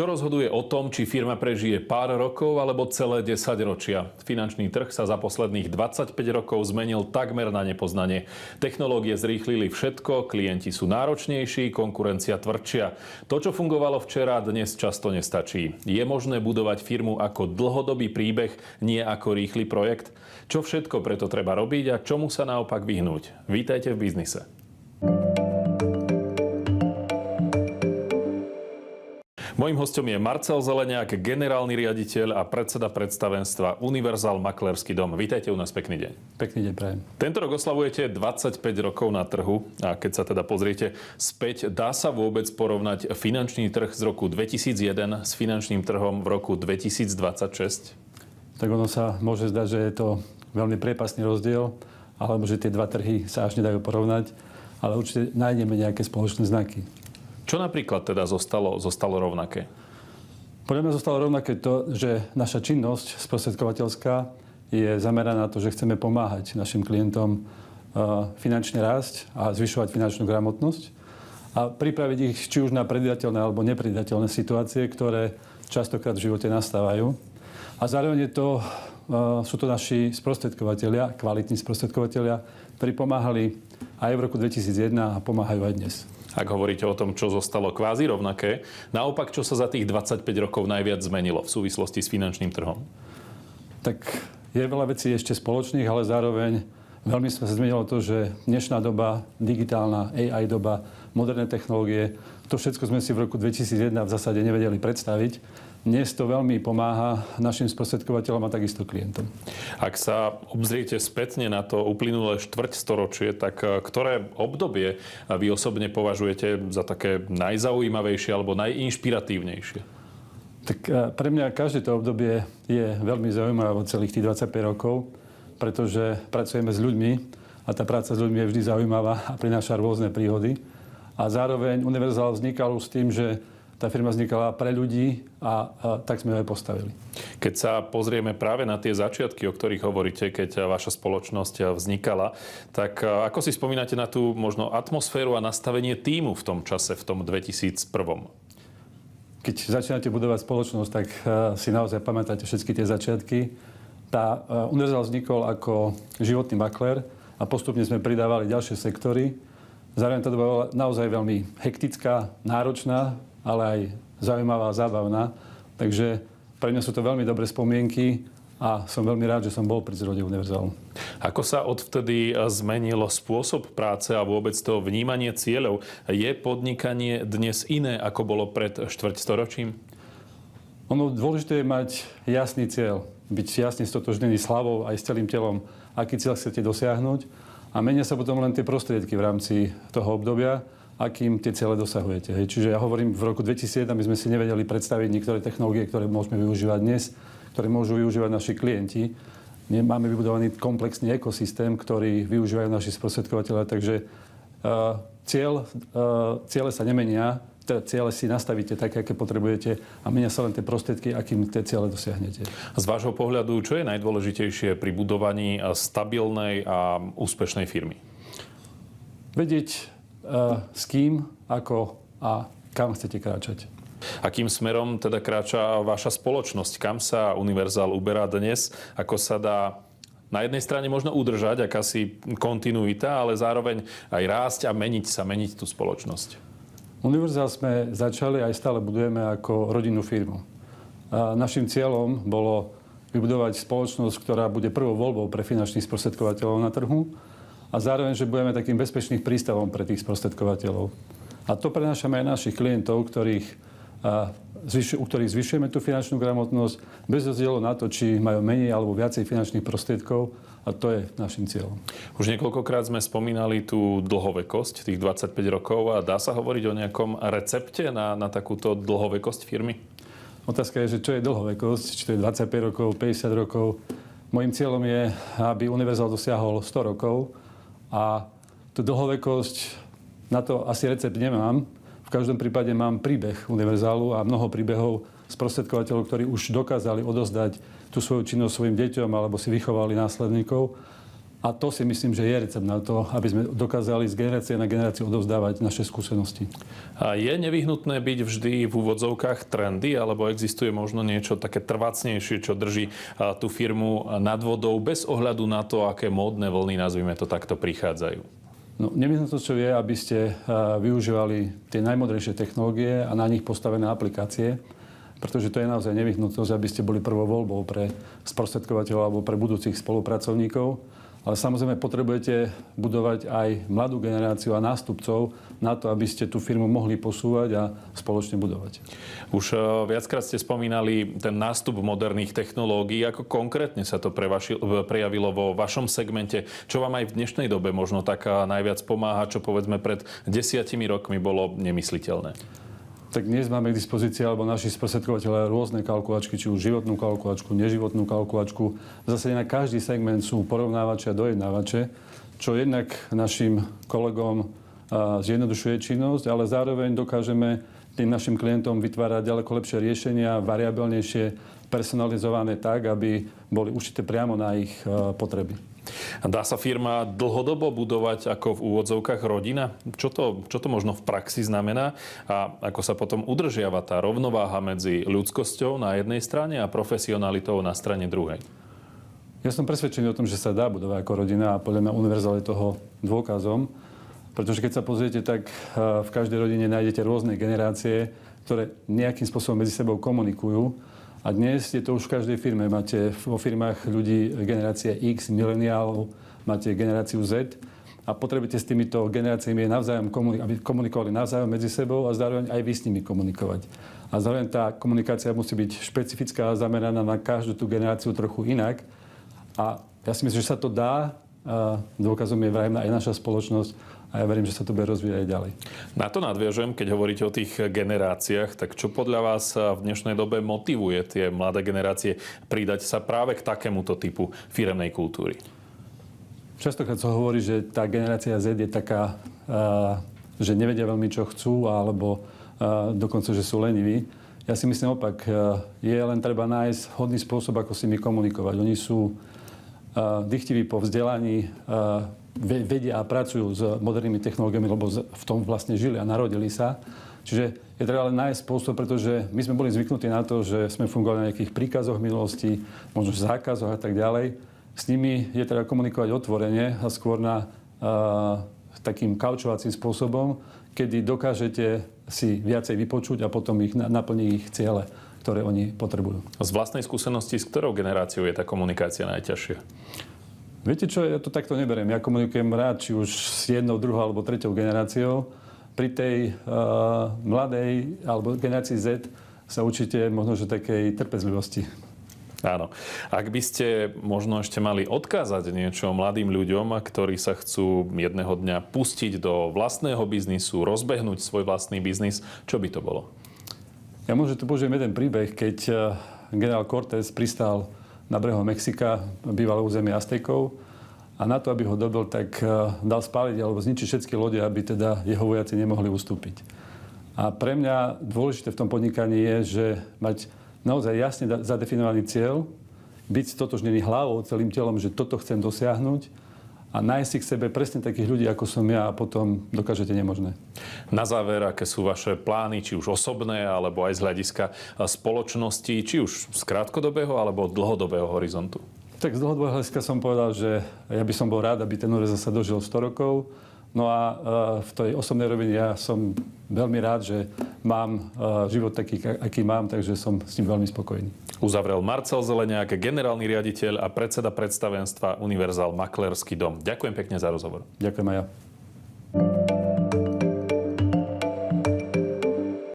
Čo rozhoduje o tom, či firma prežije pár rokov alebo celé 10 ročia? Finančný trh sa za posledných 25 rokov zmenil takmer na nepoznanie. Technológie zrýchlili všetko, klienti sú náročnejší, konkurencia tvrdšia. To, čo fungovalo včera, dnes často nestačí. Je možné budovať firmu ako dlhodobý príbeh, nie ako rýchly projekt? Čo všetko preto treba robiť a čomu sa naopak vyhnúť? Vítajte v biznise. Mojím hostom je Marcel Zeleniak, generálny riaditeľ a predseda predstavenstva Univerzál Maklérsky dom. Vítajte u nás, pekný deň. Pekný deň prajem. Tento rok oslavujete 25 rokov na trhu a keď sa teda pozriete späť, dá sa vôbec porovnať finančný trh z roku 2001 s finančným trhom v roku 2026? Tak ono sa môže zdať, že je to veľmi priepastný rozdiel, alebo že tie dva trhy sa až nedajú porovnať, ale určite nájdeme nejaké spoločné znaky. Čo napríklad teda zostalo rovnaké? Podľa mňa zostalo rovnaké to, že naša činnosť sprostredkovateľská je zameraná na to, že chceme pomáhať našim klientom finančne rásť a zvyšovať finančnú gramotnosť a pripraviť ich či už na predvídateľné alebo nepredvídateľné situácie, ktoré častokrát v živote nastávajú. A zároveň sú to naši sprostredkovatelia, kvalitní sprostredkovatelia, ktorí pomáhali aj v roku 2001 a pomáhajú aj dnes. Ak hovoríte o tom, čo zostalo kvázi rovnaké, naopak, čo sa za tých 25 rokov najviac zmenilo v súvislosti s finančným trhom? Tak je veľa vecí ešte spoločných, ale zároveň veľmi sa zmenilo to, že dnešná doba, digitálna AI doba, moderné technológie, to všetko sme si v roku 2001 v zásade nevedeli predstaviť. Dnes to veľmi pomáha našim sprostredkovateľom a takisto klientom. Ak sa obzriete spätne na to uplynulé štvrťstoročie, tak ktoré obdobie vy osobne považujete za také najzaujímavejšie alebo najinšpiratívnejšie? Tak pre mňa každé to obdobie je veľmi zaujímavé od celých tých 25 rokov, pretože pracujeme s ľuďmi a tá práca s ľuďmi je vždy zaujímavá a prináša rôzne príhody. A zároveň Univerzál vznikal s tým, že tá firma vznikala pre ľudí a tak sme ju aj postavili. Keď sa pozrieme práve na tie začiatky, o ktorých hovoríte, keď vaša spoločnosť vznikala, tak ako si spomínate na tú možno atmosféru a nastavenie tímu v tom čase, v tom 2001? Keď začínate budovať spoločnosť, tak si naozaj pamätáte všetky tie začiatky. Univerzál vznikol ako životný maklér a postupne sme pridávali ďalšie sektory. Zároveň tá doba bola naozaj veľmi hektická, náročná, ale aj zaujímavá a zábavná. Takže pre mňa sú to veľmi dobré spomienky a som veľmi rád, že som bol pri zrode Univerzálu. Ako sa odvtedy zmenilo spôsob práce a vôbec to vnímanie cieľov? Je podnikanie dnes iné, ako bolo pred štvrťstoročím? Ono dôležité je mať jasný cieľ. Byť jasne stotožnený s hlavou aj s celým telom, aký cieľ chcete dosiahnuť. A menia sa potom len tie prostriedky v rámci toho obdobia, akým tie ciele dosahujete. Čiže ja hovorím, v roku 2001 my sme si nevedeli predstaviť niektoré technológie, ktoré môžeme využívať dnes, ktoré môžu využívať naši klienti. Máme vybudovaný komplexný ekosystém, ktorý využívajú naši sprostredkovateľe, takže ciele sa nemenia, teda ciele si nastavíte také, aké potrebujete a menia sa len tie prostriedky, akým tie ciele dosiahnete. Z vášho pohľadu, čo je najdôležitejšie pri budovaní stabilnej a úspešnej firmy? Vedieť, s kým, ako a kam chcete kráčať. Akým smerom teda kráča vaša spoločnosť? Kam sa Univerzál uberá dnes? Ako sa dá na jednej strane možno udržať akási kontinuita, ale zároveň aj rásť a meniť tú spoločnosť? Univerzál sme začali aj stále budujeme ako rodinnú firmu. A našim cieľom bolo vybudovať spoločnosť, ktorá bude prvou voľbou pre finančných sprostredkovateľov na trhu a zároveň, že budeme takým bezpečným prístavom pre tých sprostredkovateľov. A to prenášame aj našich klientov, u ktorých zvyšujeme tú finančnú gramotnosť bez rozdielu na to, či majú menej alebo viacej finančných prostriedkov a to je našim cieľom. Už niekoľkokrát sme spomínali tú dlhovekosť, tých 25 rokov a dá sa hovoriť o nejakom recepte na takúto dlhovekosť firmy? Otázka je, že čo je dlhovekosť, či to je 25 rokov, 50 rokov. Mojím cieľom je, aby Univerzál dosiahol 100 rokov a tú dlhovekosť, na to asi recept nemám. V každom prípade mám príbeh Univerzálu a mnoho príbehov sprostredkovateľov, ktorí už dokázali odozdať tú svoju činnosť svojim deťom alebo si vychovali následníkov. A to si myslím, že je recept na to, aby sme dokázali z generácie na generáciu odovzdávať naše skúsenosti. A je nevyhnutné byť vždy v úvodzovkách trendy, alebo existuje možno niečo také trvácnejšie, čo drží tú firmu nad vodou bez ohľadu na to, aké módne vlny, nazvime to takto, prichádzajú? No, nevyhnutnosťou je, aby ste využívali tie najmodrejšie technológie a na nich postavené aplikácie, pretože to je naozaj nevyhnutnosť, aby ste boli prvou voľbou pre sprostredkovateľov alebo pre budúcich spolupracovníkov. Ale samozrejme potrebujete budovať aj mladú generáciu a nástupcov na to, aby ste tú firmu mohli posúvať a spoločne budovať. Už viackrát ste spomínali ten nástup moderných technológií. Ako konkrétne sa to prejavilo vo vašom segmente? Čo vám aj v dnešnej dobe možno tak najviac pomáha, čo povedzme pred 10 rokmi bolo nemysliteľné? Tak dnes máme k dispozícii, alebo naši sprostredkovateľe, rôzne kalkulačky, či už životnú kalkulačku, neživotnú kalkulačku. V zásade na každý segment sú porovnávače a dojednávače, čo jednak našim kolegom zjednodušuje činnosť, ale zároveň dokážeme tým našim klientom vytvárať ďaleko lepšie riešenia, variabilnejšie, personalizované tak, aby boli ušité priamo na ich potreby. Dá sa firma dlhodobo budovať ako v úvodzovkách rodina? Čo to možno v praxi znamená? A ako sa potom udržiava tá rovnováha medzi ľudskosťou na jednej strane a profesionalitou na strane druhej? Ja som presvedčený o tom, že sa dá budovať ako rodina a podľa mňa univerzál je toho dôkazom. Pretože keď sa pozriete, tak v každej rodine nájdete rôzne generácie, ktoré nejakým spôsobom medzi sebou komunikujú. A dnes je to už v každej firme. Máte vo firmách ľudí generácie X, mileniálov, máte generáciu Z a potrebujete s týmito generáciami navzájom aby komunikovali navzájom medzi sebou a zároveň aj vy s nimi komunikovať. A zároveň tá komunikácia musí byť špecifická a zameraná na každú tú generáciu trochu inak. A ja si myslím, že sa to dá. Dôkazom je vrajme aj naša spoločnosť. A ja verím, že sa to bude rozvíjať aj ďalej. Na to nadviažem, keď hovoríte o tých generáciách, tak čo podľa vás v dnešnej dobe motivuje tie mladé generácie pridať sa práve k takémuto typu firemnej kultúry? Častokrát sa hovorí, že tá generácia Z je taká, že nevedia veľmi, čo chcú, alebo dokonca, že sú leniví. Ja si myslím opak. Je len treba nájsť hodný spôsob, ako s nimi komunikovať. Oni sú dychtiví po vzdelaní, vedia a pracujú s modernými technológiami, lebo v tom vlastne žili a narodili sa. Čiže je treba len nájsť spôsob, pretože my sme boli zvyknutí na to, že sme fungovali na nejakých príkazoch v minulosti, možno zákazoch a tak ďalej. S nimi je treba komunikovať otvorene a skôr na takým kaučovacím spôsobom, kedy dokážete si viacej vypočuť a potom naplniť ich ciele, ktoré oni potrebujú. Z vlastnej skúsenosti, s ktorou generáciou je tá komunikácia najťažšia? Viete čo, ja to takto neberiem. Ja komunikujem rád, či už s jednou, druhou alebo treťou generáciou. Pri tej mladej alebo generácii Z sa učíte možno, že takej trpezlivosti. Áno. Ak by ste možno ešte mali odkázať niečo mladým ľuďom, ktorí sa chcú jedného dňa pustiť do vlastného biznisu, rozbehnúť svoj vlastný biznis, čo by to bolo? Ja možno tu použijem jeden príbeh, keď generál Cortés pristal na brehu Mexika, bývalé územie Aztekov. A na to, aby ho dobil, tak dal spáliť alebo zničiť všetky lode, aby teda jeho vojaci nemohli ustúpiť. A pre mňa dôležité v tom podnikaní je, že mať naozaj jasne zadefinovaný cieľ, byť stotožnený hlavou, celým telom, že toto chcem dosiahnuť a nájsť si k sebe presne takých ľudí, ako som ja a potom dokážete nemožné. Na záver, aké sú vaše plány, či už osobné, alebo aj z hľadiska spoločnosti, či už z krátkodobého, alebo dlhodobého horizontu? Tak z dlhodobého hľadiska som povedal, že ja by som bol rád, aby ten univerzál sa dožil 100 rokov. No a v tej osobnej rovine ja som veľmi rád, že mám život taký, aký mám, takže som s ním veľmi spokojný. Uzavrel Marcel Zeleniak, generálny riaditeľ a predseda predstavenstva Univerzál Maklérsky dom. Ďakujem pekne za rozhovor. Ďakujem aj ja.